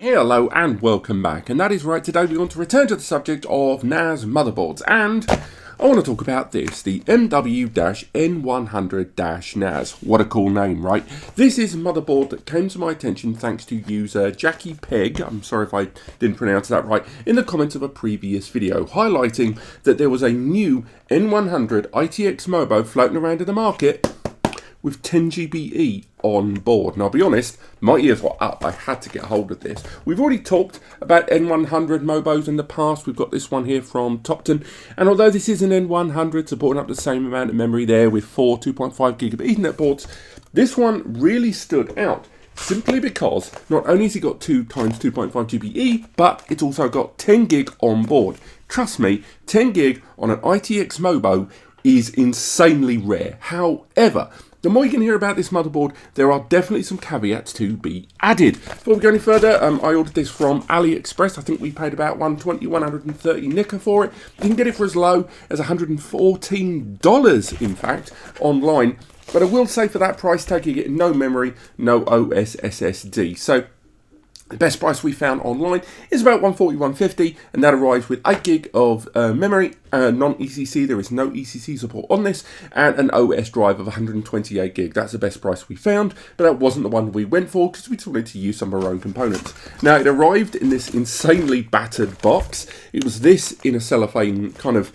Hello and welcome back, and that is right. Today we want to return to the subject of NAS motherboards, and I want to talk about this, the MW-N100-NAS. What a cool name, right? This is a motherboard that came to my attention thanks to user Jackie Peg, I'm sorry if I didn't pronounce that right, in the comments of a previous video, highlighting that there was a new N100 ITX-MOBO floating around in the market with 10 GBE on board. And I'll be honest, my ears were up. I had to get hold of this. We've already talked about N100 MOBOs in the past. We've got this one here from TopTon. And although this is an N100 supporting up the same amount of memory there with four 2.5 gigabit Ethernet ports, this one really stood out simply because not only has it got 2 times 2.5 GBE, but it's also got 10 gig on board. Trust me, 10 gig on an ITX MOBO is insanely rare. However, the more you can hear about this motherboard, there are definitely some caveats to be added. Before we go any further, I ordered this from Aliexpress. I think we paid about $120, $130 nicker for it. You can get it for as low as $114, in fact, online. But I will say for that price tag, you get no memory, no OS SSD. So the best price we found online is about $140, $150, and that arrives with 8 gig of memory, non-ECC. There is no ECC support on this, and an OS drive of 128 gig. That's the best price we found, but that wasn't the one we went for because we wanted to use some of our own components. Now, it arrived in this insanely battered box. It was this in a cellophane kind of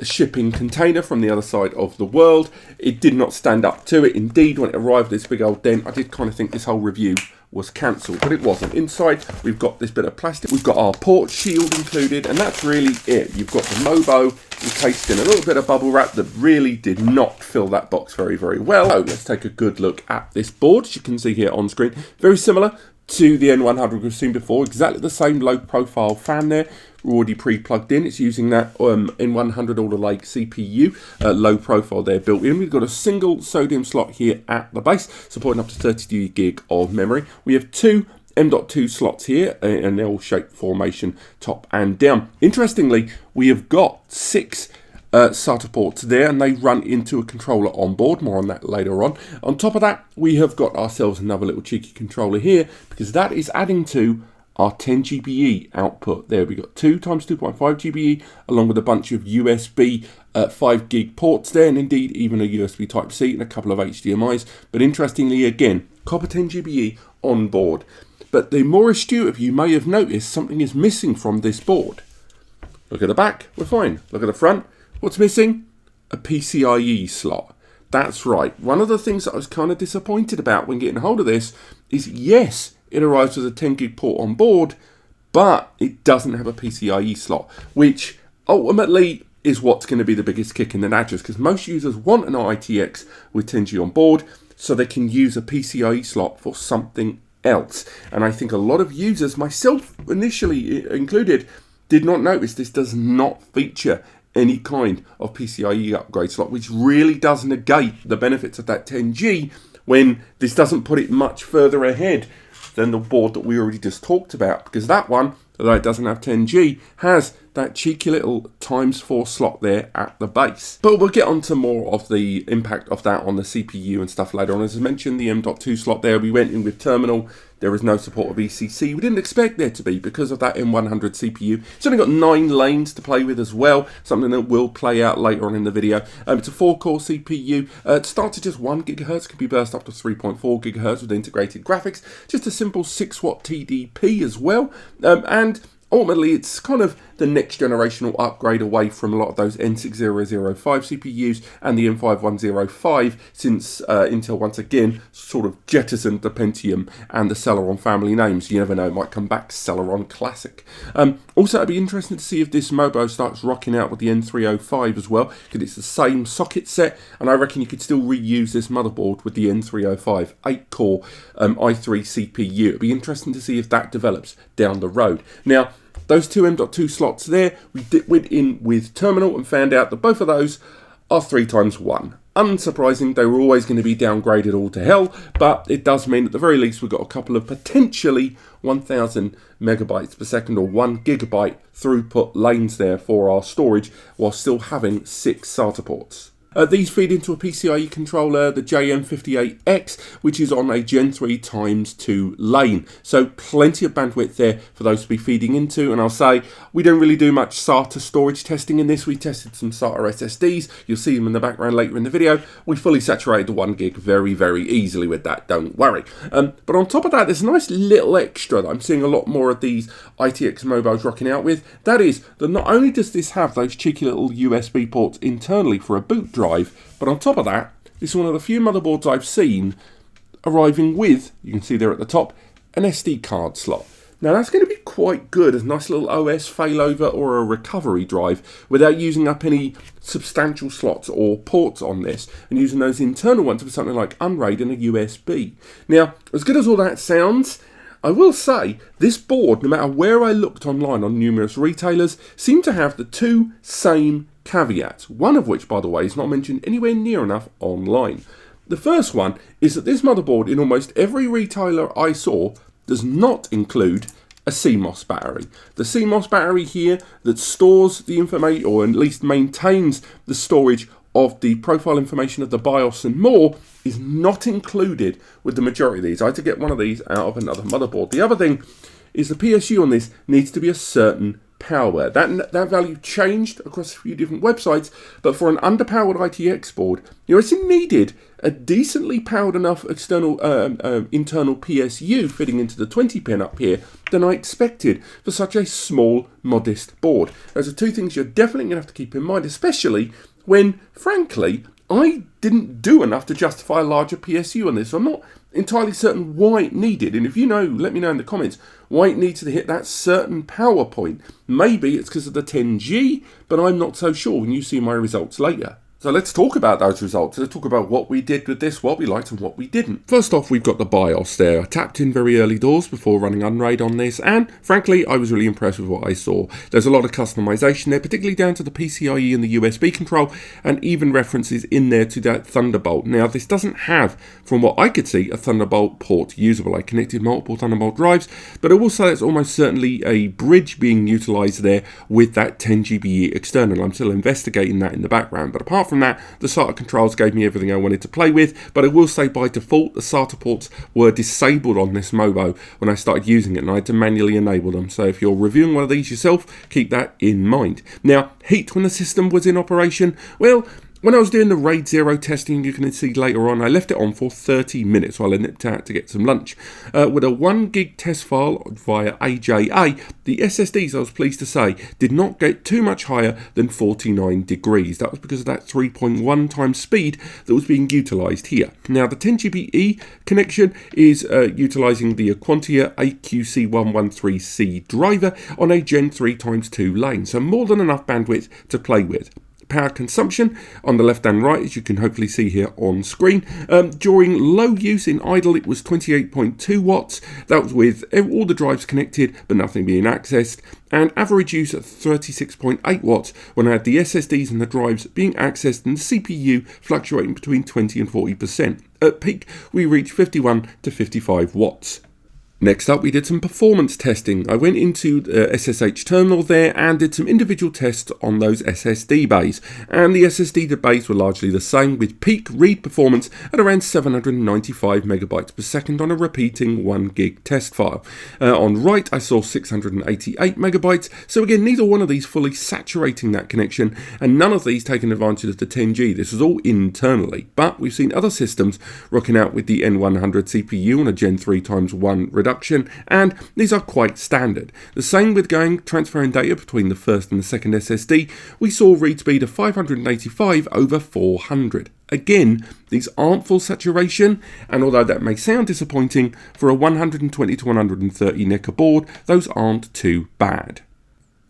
shipping container from the other side of the world. It did not stand up to it. Indeed, when it arrived this big old dent, I did kind of think this whole review was cancelled, but it wasn't. Inside, we've got this bit of plastic. We've got our port shield included, and that's really it. You've got the MOBO encased in a little bit of bubble wrap that really did not fill that box very, very well. So let's take a good look at this board. As you can see here on screen, very similar to the N100 we've seen before. Exactly the same low profile fan there, already pre-plugged in. It's using that N100 Alder Lake CPU, low profile there built in. We've got a single sodium slot here at the base, supporting up to 32 gig of memory. We have two M.2 slots here in an L-shaped formation, top and down. Interestingly, we have got 6 SATA ports there, and they run into a controller on board. More on that later on. On top of that, we have got ourselves another little cheeky controller here, because that is adding to our 10 GBE output. There we got 2 times 2.5 GBE, along with a bunch of USB 5 gig ports there, and indeed even a USB Type-C and a couple of HDMIs. But interestingly, again, copper 10 GBE on board. But the more astute of you may have noticed something is missing from this board. Look at the back, we're fine. Look at the front. What's missing? A PCIe slot. That's right. One of the things that I was kind of disappointed about when getting hold of this is, yes, it arrives with a 10 gig port on board, but it doesn't have a PCIe slot, which ultimately is what's going to be the biggest kick in the nads, because most users want an ITX with 10G on board so they can use a PCIe slot for something else. And I think a lot of users, myself initially included, did not notice this does not feature any kind of PCIe upgrade slot, which really does negate the benefits of that 10G when this doesn't put it much further ahead than the board that we already just talked about, because that one, although it doesn't have 10G, has that cheeky little ×4 slot there at the base. But we'll get on to more of the impact of that on the CPU and stuff later on. As I mentioned, the M.2 slot there, we went in with terminal. There is no support of ECC. We didn't expect there to be because of that M100 CPU. It's only got 9 lanes to play with as well, something that will play out later on in the video. It's a 4-core CPU. It starts at just 1 GHz, can be burst up to 3.4 GHz with integrated graphics. Just a simple 6-watt TDP as well. And ultimately, it's kind of the next generational upgrade away from a lot of those N6005 CPUs and the M5105, since Intel once again sort of jettisoned the Pentium and the Celeron family names. You never know, it might come back Celeron Classic. Also, it'd be interesting to see if this MOBO starts rocking out with the N305 as well, because it's the same socket set, and I reckon you could still reuse this motherboard with the N305 8-core i3 CPU. It'd be interesting to see if that develops down the road. Now, those 2 M.2 slots there, we went in with terminal and found out that both of those are 3 times 1. Unsurprising, they were always going to be downgraded all to hell, but it does mean at the very least we've got a couple of potentially 1000 megabytes per second or 1 gigabyte throughput lanes there for our storage, while still having 6 SATA ports. These feed into a PCIe controller, the JM58X, which is on a Gen 3 ×2 lane. So plenty of bandwidth there for those to be feeding into. And I'll say we don't really do much SATA storage testing in this. We tested some SATA SSDs. You'll see them in the background later in the video. We fully saturated the 1 gig very, very easily with that. Don't worry. But on top of that, there's a nice little extra that I'm seeing a lot more of these ITX Mobos rocking out with. That is that not only does this have those cheeky little USB ports internally for a boot drive, but on top of that, this is one of the few motherboards I've seen arriving with, you can see there at the top, an SD card slot. Now that's going to be quite good as a nice little OS failover or a recovery drive without using up any substantial slots or ports on this, and using those internal ones for something like Unraid and a USB. Now, as good as all that sounds, I will say this board, no matter where I looked online on numerous retailers, seemed to have the two same caveats, one of which, by the way, is not mentioned anywhere near enough online. The first one is that this motherboard in almost every retailer I saw does not include a CMOS battery. The CMOS battery here that stores the information, or at least maintains the storage of the profile information of the BIOS and more, is not included with the majority of these. I had to get one of these out of another motherboard. The other thing is the PSU on this needs to be a certain power. That value changed across a few different websites, but for an underpowered ITX board, you actually needed a decently powered enough external internal PSU fitting into the 20 pin up here than I expected for such a small, modest board. Those are two things you're definitely going to have to keep in mind, especially when, frankly, I didn't do enough to justify a larger PSU on this. So I'm not entirely certain why it needed. And if you know, let me know in the comments why it needs to hit that certain power point. Maybe it's because of the 10G, but I'm not so sure when you see my results later. So let's talk about those results. Let's talk about what we did with this, what we liked and what we didn't. First off, we've got the BIOS there. I tapped in very early doors before running Unraid on this, and frankly, I was really impressed with what I saw. There's a lot of customization there, particularly down to the PCIe and the USB control, and even references in there to that Thunderbolt. Now, this doesn't have, from what I could see, a Thunderbolt port usable. I connected multiple Thunderbolt drives, but I will say it's almost certainly a bridge being utilized there with that 10GBE external. I'm still investigating that in the background, but apart from that, the SATA controls gave me everything I wanted to play with, but I will say by default the SATA ports were disabled on this Mobo when I started using it, and I had to manually enable them. So if you're reviewing one of these yourself, keep that in mind. Now, heat when the system was in operation, well, when I was doing the RAID 0 testing, you can see later on, I left it on for 30 minutes while I nipped out to get some lunch. With a 1 gig test file via AJA, the SSDs, I was pleased to say, did not get too much higher than 49 degrees. That was because of that 3.1 times speed that was being utilised here. Now, the 10GBE connection is utilising the Aquantia AQC113C driver on a Gen 3 ×2 lane, so more than enough bandwidth to play with. Power consumption on the left and right, as you can hopefully see here on screen. During low use in idle, it was 28.2 watts. That was with all the drives connected, but nothing being accessed. And average use at 36.8 watts when I had the SSDs and the drives being accessed and the CPU fluctuating between 20 and 40%. At peak, we reached 51 to 55 watts. Next up, we did some performance testing. I went into the SSH terminal there and did some individual tests on those SSD bays. And the SSD bays were largely the same, with peak read performance at around 795 megabytes per second on a repeating 1 gig test file. On write, I saw 688 megabytes. So again, neither one of these fully saturating that connection, and none of these taking advantage of the 10G. This was all internally. But we've seen other systems rocking out with the N100 CPU on a Gen 3 ×1 reduction, and these are quite standard. The same with transferring data between the first and the second SSD. We saw read speed of 585 over 400. Again, these aren't full saturation, and although that may sound disappointing, for a 120 to 130 NECA board, those aren't too bad.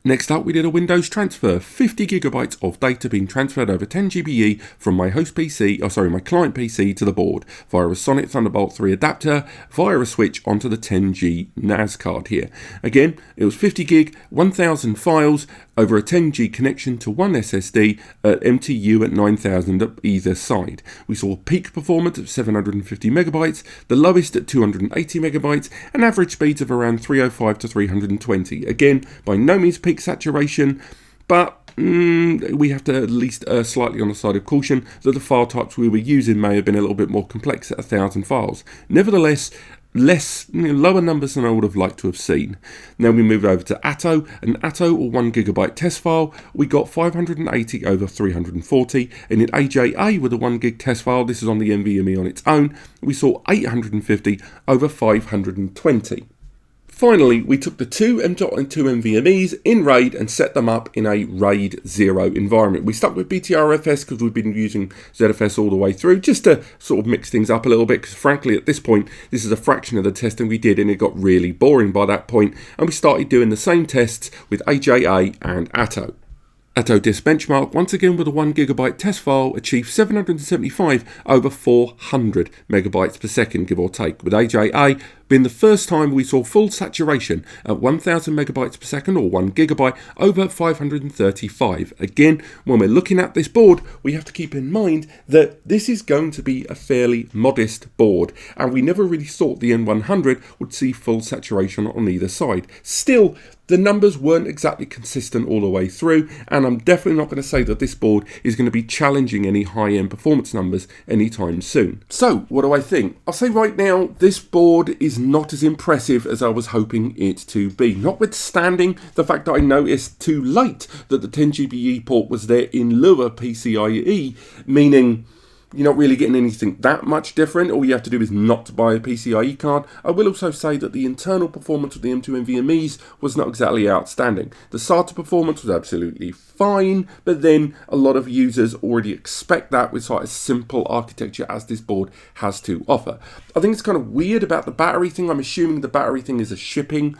Next up, we did a Windows transfer, 50 gigabytes of data being transferred over 10GBE from my host PC, my client PC to the board via a Sonic Thunderbolt 3 adapter via a switch onto the 10G NAS card here. Again, it was 50 gig, 1000 files over a 10G connection to one SSD at MTU at 9000 at either side. We saw peak performance of 750 megabytes, the lowest at 280 megabytes, and average speeds of around 305 to 320. Again, by no means peak saturation, but we have to at least err slightly on the side of caution that the file types we were using may have been a little bit more complex at 1,000 files. Nevertheless, lower numbers than I would have liked to have seen. Now we move over to Atto, an Atto or 1GB test file. We got 580 over 340, and in AJA with a 1GB test file, this is on the NVMe on its own, we saw 850 over 520. Finally, we took the two M.2 NVMe's in RAID and set them up in a RAID 0 environment. We stuck with BTRFS because we've been using ZFS all the way through, just to sort of mix things up a little bit, because frankly at this point this is a fraction of the testing we did and it got really boring by that point, and we started doing the same tests with AJA and Atto. Atto Disk Benchmark, once again with a 1GB test file, achieved 775 over 400 megabytes per second, give or take, with AJA being the first time we saw full saturation at 1000 megabytes per second, or 1GB, over 535. Again, when we're looking at this board, we have to keep in mind that this is going to be a fairly modest board, and we never really thought the N100 would see full saturation on either side. Still, the numbers weren't exactly consistent all the way through, and I'm definitely not going to say that this board is going to be challenging any high-end performance numbers anytime soon. So, what do I think? I'll say right now, this board is not as impressive as I was hoping it to be. Notwithstanding the fact that I noticed too late that the 10GBE port was there in lieu of PCIe, meaning you're not really getting anything that much different. All you have to do is not buy a PCIe card. I will also say that the internal performance of the M2 NVMe's was not exactly outstanding. The SATA performance was absolutely fine, but then a lot of users already expect that with such a simple architecture as this board has to offer. I think it's kind of weird about the battery thing. I'm assuming the battery thing is a shipping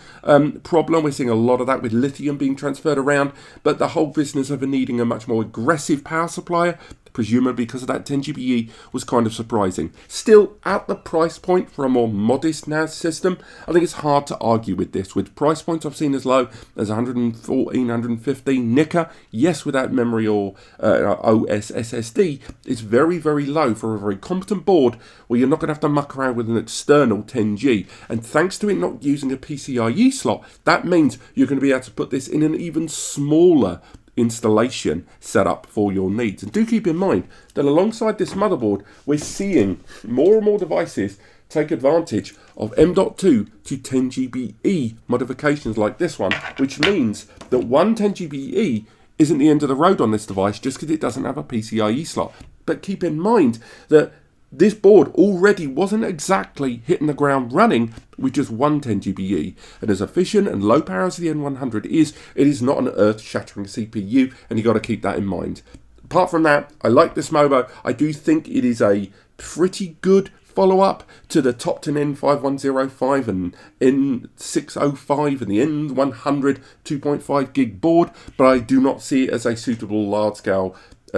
problem. We're seeing a lot of that with lithium being transferred around, but the whole business of needing a much more aggressive power supplier, presumably because of that 10GBE, was kind of surprising. Still, at the price point for a more modest NAS system, I think it's hard to argue with this. With price points I've seen as low as 114, 115 NICA, yes, without memory or OS SSD, it's very, very low for a very competent board where you're not going to have to muck around with an external 10G. And thanks to it not using a PCIe slot, that means you're going to be able to put this in an even smaller installation setup for your needs. And do keep in mind that alongside this motherboard, we're seeing more and more devices take advantage of M.2 to 10GBE modifications like this one, which means that one 10GBE isn't the end of the road on this device just because it doesn't have a PCIe slot. But keep in mind that this board already wasn't exactly hitting the ground running with just one 10GBE, and as efficient and low power as the N100 is, it is not an earth-shattering CPU, and you've got to keep that in mind. Apart from that, I like this MOBO. I do think it is a pretty good follow-up to the TopTon N5105 and N605 and the N100 2.5 gig board, but I do not see it as a suitable large-scale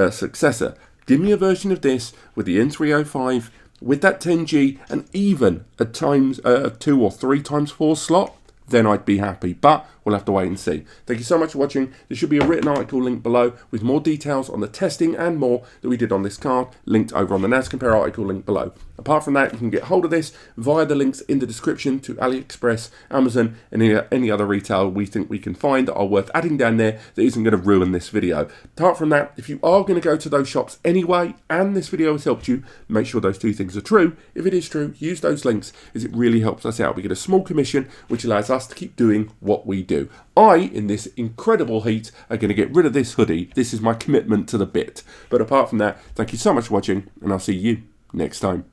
successor. Give me a version of this with the N305, with that 10G, and even a 2 or 3 times 4 slot, then I'd be happy. But we'll have to wait and see. Thank you so much for watching. There should be a written article linked below with more details on the testing and more that we did on this card, linked over on the NAS Compare article linked below. Apart from that, you can get hold of this via the links in the description to Aliexpress, Amazon, and any other retailer we think we can find that are worth adding down there that isn't going to ruin this video. Apart from that, if you are going to go to those shops anyway and this video has helped you, make sure those two things are true. If it is true, use those links as it really helps us out. We get a small commission which allows us to keep doing what we do. I, in this incredible heat, are going to get rid of this hoodie. This is my commitment to the bit. But apart from that, thank you so much for watching, and I'll see you next time.